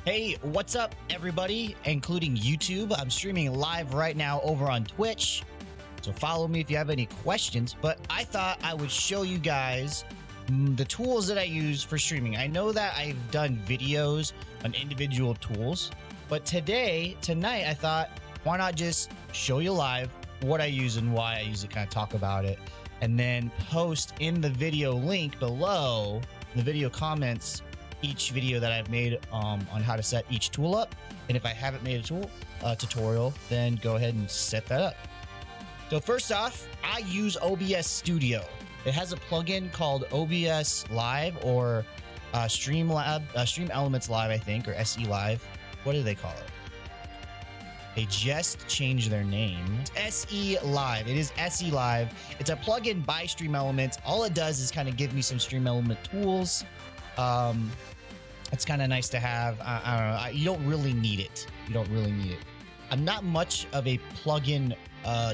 Hey, what's up, everybody, including YouTube? I'm streaming live right now over on Twitch, so follow me if you have any questions. But I thought I would show you guys the tools that I use for streaming. I know that I've done videos on individual tools, but tonight, I thought, why not just show you live what I use and why I use it, kind of talk about it, and then post in the video link below, in the video comments, each video that I've made on how to set each tool up. And if I haven't made a tool tutorial, then go ahead and set that up. So first off, I use OBS Studio. It has a plugin called OBS Live or Stream Elements Live, I think, or SE Live. What do they call it? They just changed their name. SE Live. It is SE Live. It's a plugin by Stream Elements. All it does is kind of give me some Stream Element tools. It's kind of nice to have. I don't know. You don't really need it. You don't really need it. I'm not much of a plugin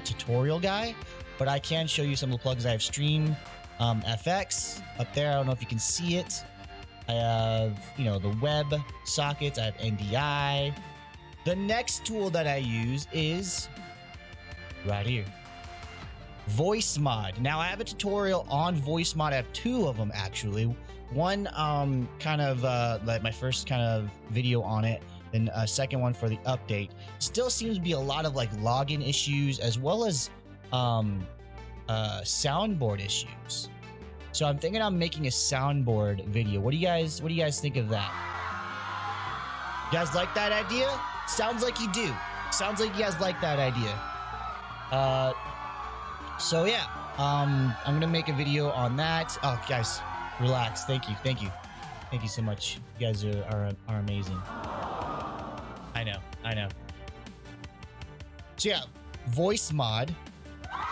tutorial guy, but I can show you some of the plugins. I have Stream FX up there. I don't know if you can see it. I have, the web sockets. I have NDI. The next tool that I use is right here. VoiceMod. Now I have a tutorial on VoiceMod. I have two of them actually. One kind of like my first kind of video on it, then a second one for the update. Still seems to be a lot of like login issues as well as soundboard issues. So I'm thinking I'm making a soundboard video. What do you guys think of that? You guys like that idea? Sounds like you do. Sounds like you guys like that idea. So yeah, I'm gonna make a video on that. Oh, guys, relax. Thank you so much. You guys are amazing. I know. So yeah, VoiceMod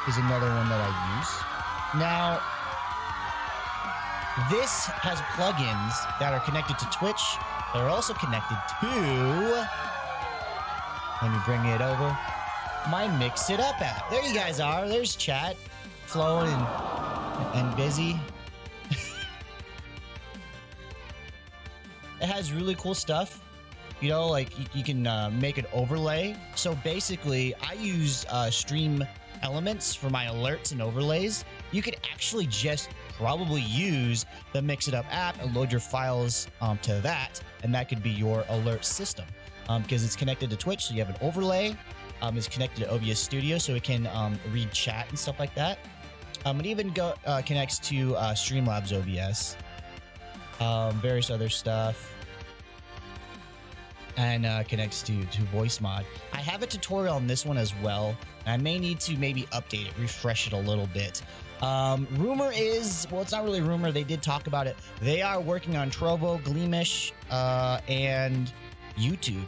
is another one that I use. Now, this has plugins that are connected to Twitch. They're also connected to, let me bring it over, my Mix It Up app. There you guys are. There's chat flowing and busy. It has really cool stuff. Like you can make an overlay. So basically, I use Stream Elements for my alerts and overlays. You could actually just probably use the Mix It Up app and load your files to that, and that could be your alert system because it's connected to Twitch. So you have an overlay. It's connected to OBS Studio, so it can read chat and stuff like that. It even connects to Streamlabs OBS, various other stuff, and connects to VoiceMod. I have a tutorial on this one as well. I may need to maybe update it, refresh it a little bit. Rumor is, well, it's not really rumor. They did talk about it. They are working on Trovo, Gleamish, and YouTube.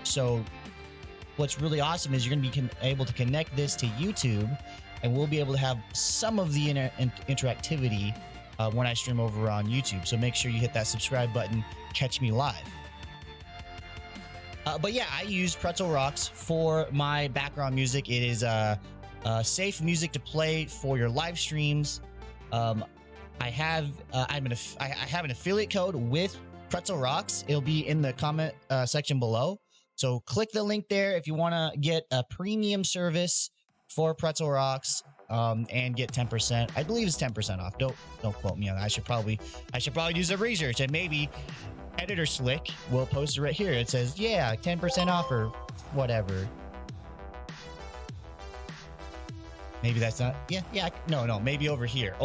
So what's really awesome is you're going to be able to connect this to YouTube, and we'll be able to have some of the interactivity when I stream over on YouTube. So make sure you hit that subscribe button. Catch me live. But yeah, I use Pretzel Rocks for my background music. It is safe music to play for your live streams. I have an affiliate code with Pretzel Rocks. It'll be in the comment section below. So click the link there if you want to get a premium service for Pretzel Rocks and get 10%. I believe it's 10% off. Don't quote me on that. I should probably do some research, and maybe Editor Slick will post it right here. It says, yeah, 10% off or whatever. Maybe that's not, no, maybe over here.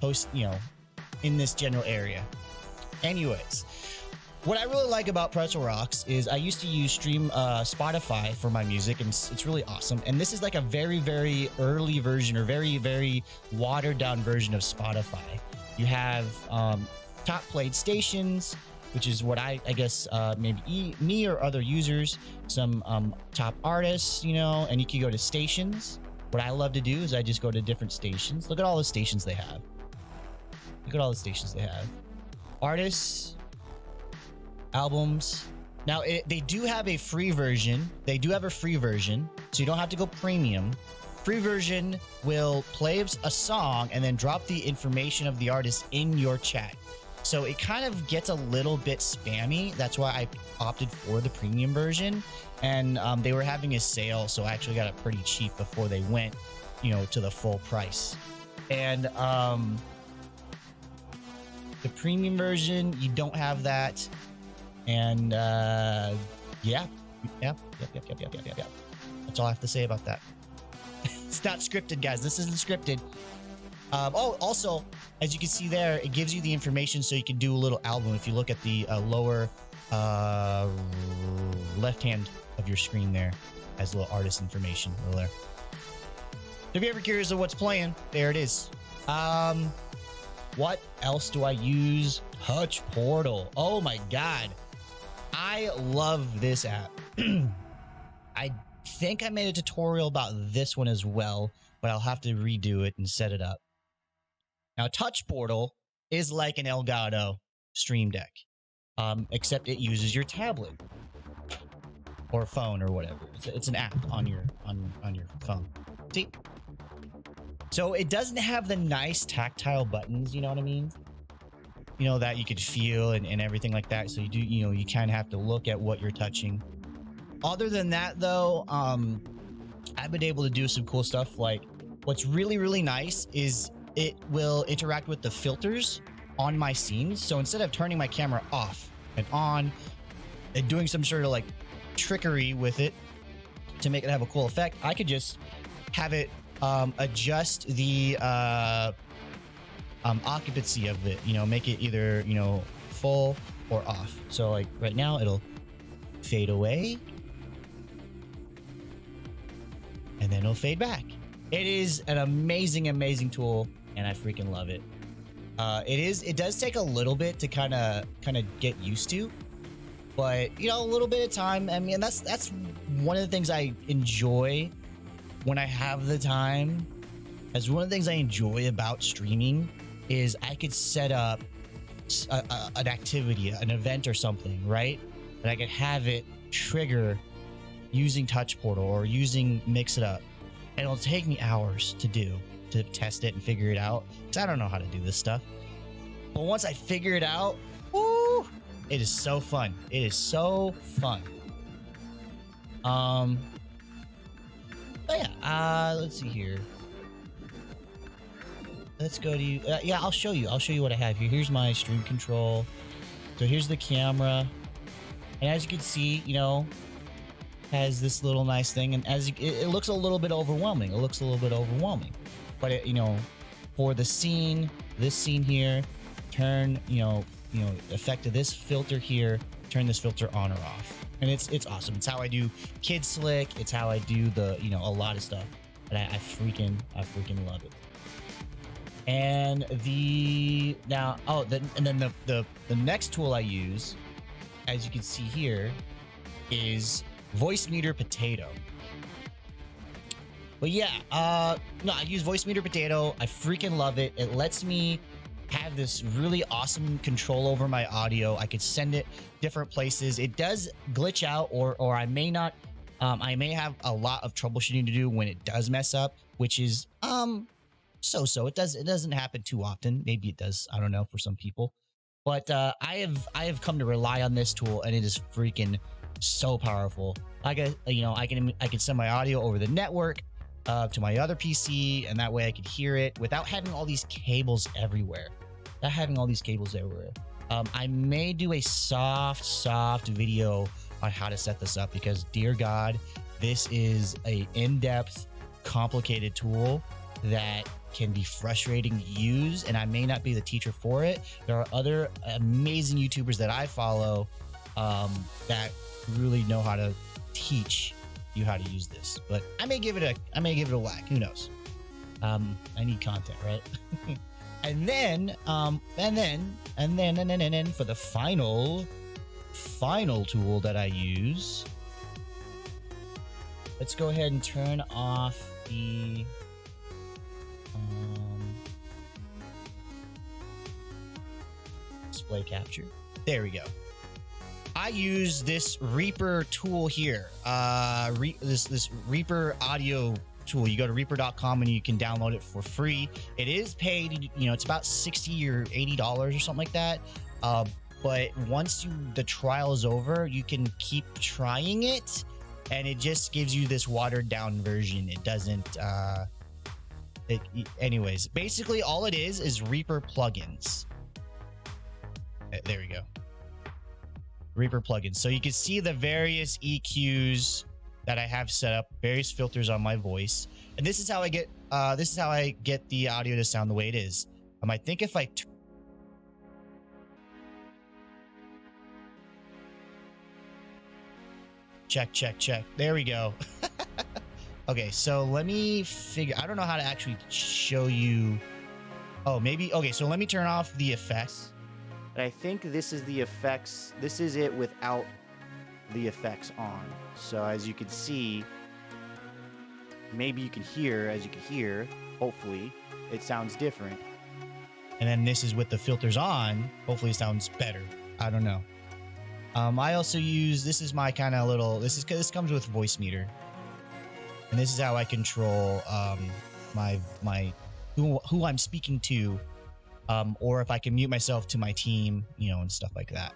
Post, in this general area. Anyways, what I really like about Pretzel Rocks is I used to use Spotify for my music, and it's really awesome. And this is like a very, very early version, or very, very watered down version of Spotify. You have top played stations, which is what I guess maybe me or other users, some top artists, and you can go to stations. What I love to do is I just go to different stations. Look at all the stations they have. Artists, albums. Now they do have a free version. So you don't have to go premium. Free version will play a song and then drop the information of the artist in your chat. So it kind of gets a little bit spammy. That's why I opted for the premium version. And they were having a sale, so I actually got it pretty cheap before they went, you know, to the full price. And the premium version, you don't have that. And yeah. That's all I have to say about that. It's not scripted, guys. This isn't scripted. Oh, also, as you can see there, it gives you the information so you can do a little album. If you look at the lower left hand of your screen there, has a little artist information over there. If you're ever curious of what's playing, there it is. What else do I use? Touch Portal. Oh my god. I love this app. I think I made a tutorial about this one as well, but I'll have to redo it and set it up. Now, Touch Portal is like an Elgato Stream Deck, except it uses your tablet or phone or whatever. It's an app on your phone. See? So it doesn't have the nice tactile buttons, you know what I mean? You know, that you could feel and everything like that. So you do, you know, you kind of have to look at what you're touching. Other than that, though, I've been able to do some cool stuff. Like, what's really, really nice is it will interact with the filters on my scenes. So instead of turning my camera off and on and doing some sort of like trickery with it to make it have a cool effect, I could just have it adjust the occupancy of it, you know, make it either, you know, full or off. So like right now it'll fade away and then it'll fade back. It is an amazing tool and I freaking love it. It does take a little bit to kind of get used to, but you know, a little bit of time. I mean, that's one of the things I enjoy when I have the time. As one of the things I enjoy about streaming is I could set up an activity, an event or something, right? And I could have it trigger using Touch Portal or using Mix It Up. And it'll take me hours to test it and figure it out, because I don't know how to do this stuff. But once I figure it out, woo, it is so fun. It is so fun. But yeah, let's see here. Let's go to you. Yeah, I'll show you what I have here. Here's my stream control. So here's the camera. And as you can see, you know, has this little nice thing. And as it looks a little bit overwhelming. But it, you know, for the scene, this scene here, turn, you know, effect of this filter here, turn this filter on or off. And it's awesome. It's how I do Kid Slick. It's how I do the, you know, a lot of stuff. And I freaking love it. And the next tool I use, as you can see here, is Voicemeeter Potato. But yeah, no, I use Voicemeeter Potato. I freaking love it. It lets me have this really awesome control over my audio. I could send it different places. It does glitch out, or I may not. I may have a lot of troubleshooting to do when it does mess up, which is so. It doesn't happen too often. Maybe it does. I don't know, for some people. But I have come to rely on this tool, and it is freaking so powerful. I can send my audio over the network to my other PC, and that way I could hear it without having all these cables everywhere. I may do a soft video on how to set this up, because dear God, this is a in-depth, complicated tool that can be frustrating to use, and I may not be the teacher for it. There are other amazing YouTubers that I follow that really know how to teach you how to use this, but I may give it a whack. Who knows? I need content, right? and then for the final tool that I use, let's go ahead and turn off the display capture. There we go. I use this Reaper tool here. This Reaper audio tool. You go to Reaper.com and you can download it for free. It is paid, you know, it's about $60 or $80 or something like that. But once the trial is over, you can keep trying it, and it just gives you this watered down version. It doesn't anyways, basically all it is Reaper plugins. There we go. Reaper plugins. So you can see the various EQs that I have set up, various filters on my voice, and this is how I get the audio to sound the way it is. I think if I check. There we go. Okay, so let me figure. I don't know how to actually show you. Oh, maybe. Okay, so let me turn off the effects. And I think this is the effects. This is it without the effects on. So as you can see, maybe you can hear, as you can hear, hopefully it sounds different. And then this is with the filters on. Hopefully it sounds better. I don't know. I also use, this is my kind of little, this comes with Voicemeeter. And this is how I control who I'm speaking to, or if I can mute myself to my team, you know, and stuff like that.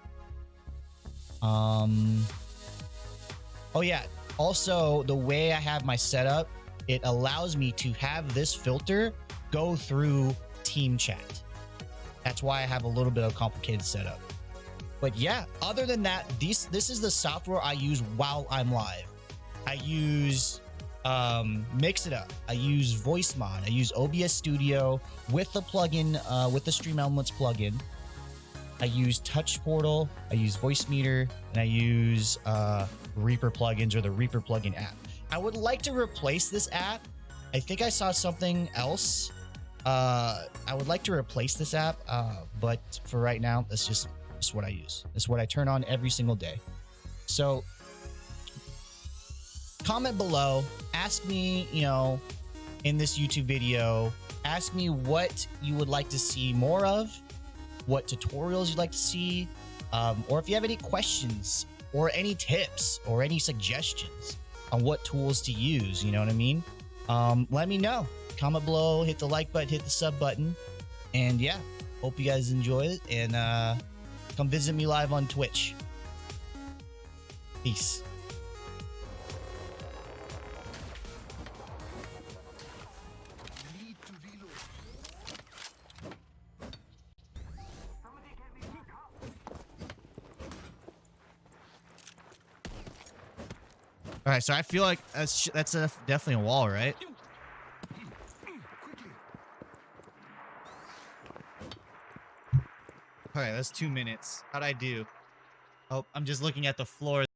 Oh yeah. Also, the way I have my setup, it allows me to have this filter go through team chat. That's why I have a little bit of a complicated setup. But yeah, other than that, this is the software I use while I'm live. I use Mix It Up. I use VoiceMod. I use OBS Studio with the plugin, with the Stream Elements plugin. I use Touch Portal. I use Voicemeeter, and I use Reaper plugins, or the Reaper plugin app. I would like to replace this app. I think I saw something else. I would like to replace this app, but for right now, that's just what I use. It's what I turn on every single day. So comment below, ask me, you know, in this YouTube video, ask me what you would like to see more of, what tutorials you'd like to see, or if you have any questions or any tips or any suggestions on what tools to use, you know what I mean? Let me know. Comment below, hit the like button, hit the sub button, and yeah, hope you guys enjoy it, and come visit me live on Twitch. Peace. All right, so I feel like that's definitely a wall, right? All right, that's 2 minutes. How'd I do? Oh, I'm just looking at the floor.